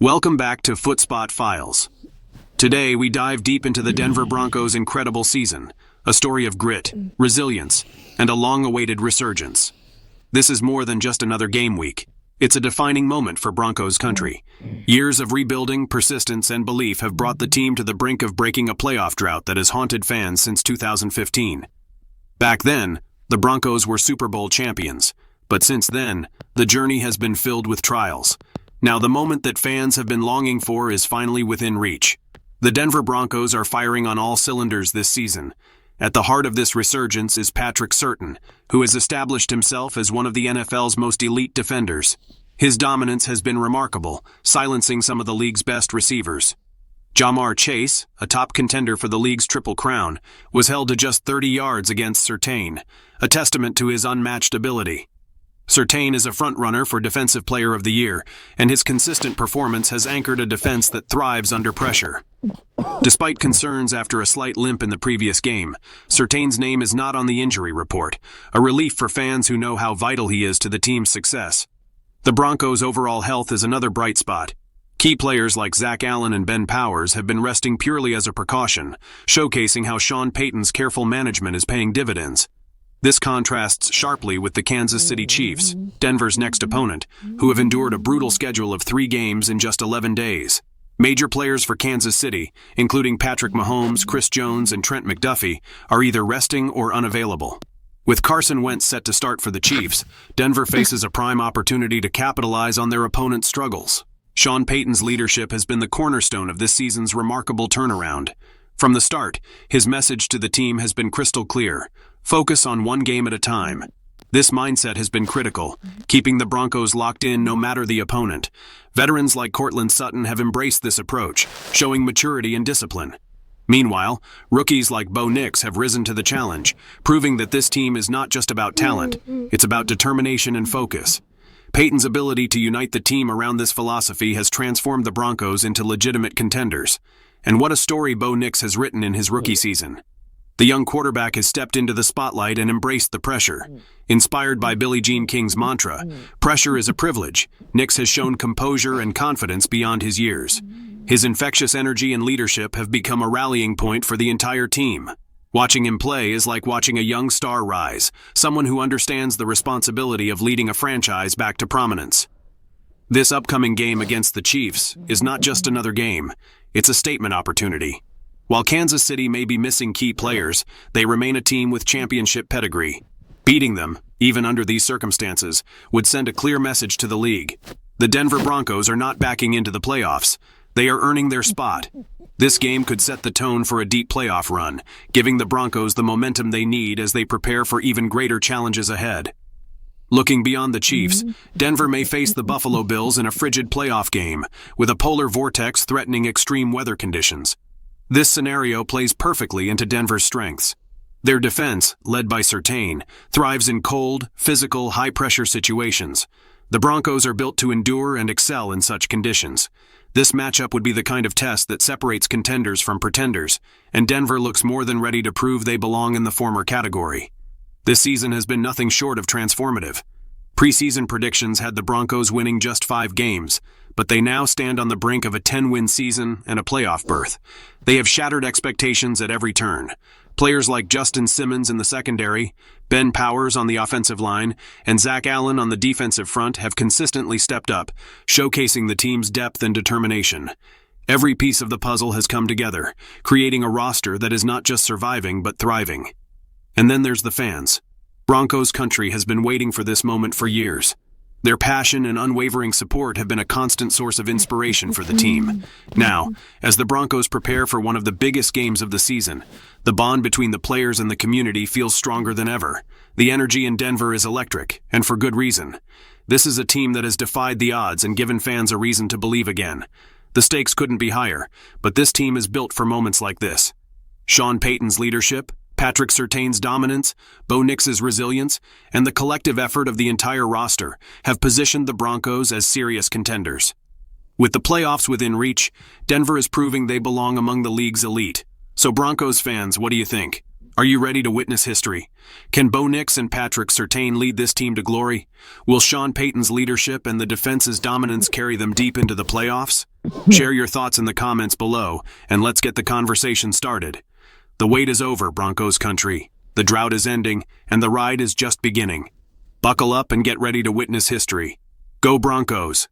Welcome back to Footspot Files. Today we dive deep into the Denver Broncos' incredible season, a story of grit, resilience, and a long-awaited resurgence. This is more than just another game week. It's a defining moment for Broncos country. Years of rebuilding, persistence, and belief have brought the team to the brink of breaking a playoff drought that has haunted fans since 2015. Back then, the Broncos were Super Bowl champions, but since then, the journey has been filled with trials. Now the moment that fans have been longing for is finally within reach. The Denver Broncos are firing on all cylinders this season. At the heart of this resurgence is Patrick Surtain, who has established himself as one of the NFL's most elite defenders. His dominance has been remarkable, silencing some of the league's best receivers. Ja'Marr Chase, a top contender for the league's Triple Crown, was held to just 30 yards against Surtain, a testament to his unmatched ability. Surtain is a frontrunner for Defensive Player of the Year, and his consistent performance has anchored a defense that thrives under pressure. Despite concerns after a slight limp in the previous game, Surtain's name is not on the injury report, a relief for fans who know how vital he is to the team's success. The Broncos' overall health is another bright spot. Key players like Zach Allen and Ben Powers have been resting purely as a precaution, showcasing how Sean Payton's careful management is paying dividends. This contrasts sharply with the Kansas City Chiefs, Denver's next opponent, who have endured a brutal schedule of 3 games in just 11 days. Major players for Kansas City, including Patrick Mahomes, Chris Jones, and Trent McDuffie, are either resting or unavailable. With Carson Wentz set to start for the Chiefs, Denver faces a prime opportunity to capitalize on their opponent's struggles. Sean Payton's leadership has been the cornerstone of this season's remarkable turnaround. From the start, his message to the team has been crystal clear: focus on one game at a time. This mindset has been critical, keeping the Broncos locked in no matter the opponent. Veterans like Courtland Sutton have embraced this approach, showing maturity and discipline. Meanwhile, rookies like Bo Nix have risen to the challenge, proving that this team is not just about talent, it's about determination and focus. Payton's ability to unite the team around this philosophy has transformed the Broncos into legitimate contenders. And what a story Bo Nix has written in his rookie season. The young quarterback has stepped into the spotlight and embraced the pressure. Inspired by Billie Jean King's mantra, "Pressure is a privilege," Nix has shown composure and confidence beyond his years. His infectious energy and leadership have become a rallying point for the entire team. Watching him play is like watching a young star rise, someone who understands the responsibility of leading a franchise back to prominence. This upcoming game against the Chiefs is not just another game, it's a statement opportunity. While Kansas City may be missing key players, they remain a team with championship pedigree. Beating them, even under these circumstances, would send a clear message to the league. The Denver Broncos are not backing into the playoffs. They are earning their spot. This game could set the tone for a deep playoff run, giving the Broncos the momentum they need as they prepare for even greater challenges ahead. Looking beyond the Chiefs, Denver may face the Buffalo Bills in a frigid playoff game, with a polar vortex threatening extreme weather conditions. This scenario plays perfectly into Denver's strengths. Their defense, led by Surtain, thrives in cold, physical, high-pressure situations. The Broncos are built to endure and excel in such conditions. This matchup would be the kind of test that separates contenders from pretenders, and Denver looks more than ready to prove they belong in the former category. This season has been nothing short of transformative. Preseason predictions had the Broncos winning just 5 games, but they now stand on the brink of a 10-win season and a playoff berth. They have shattered expectations at every turn. Players like Justin Simmons in the secondary, Ben Powers on the offensive line, and Zach Allen on the defensive front have consistently stepped up, showcasing the team's depth and determination. Every piece of the puzzle has come together, creating a roster that is not just surviving but thriving. And then there's the fans. Broncos country has been waiting for this moment for years. Their passion and unwavering support have been a constant source of inspiration for the team. Now, as the Broncos prepare for one of the biggest games of the season, the bond between the players and the community feels stronger than ever. The energy in Denver is electric, and for good reason. This is a team that has defied the odds and given fans a reason to believe again. The stakes couldn't be higher, but this team is built for moments like this. Sean Payton's leadership, Patrick Surtain's dominance, Bo Nix's resilience, and the collective effort of the entire roster have positioned the Broncos as serious contenders. With the playoffs within reach, Denver is proving they belong among the league's elite. So Broncos fans, what do you think? Are you ready to witness history? Can Bo Nix and Patrick Surtain lead this team to glory? Will Sean Payton's leadership and the defense's dominance carry them deep into the playoffs? Share your thoughts in the comments below, and let's get the conversation started. The wait is over, Broncos country. The drought is ending, and the ride is just beginning. Buckle up and get ready to witness history. Go Broncos!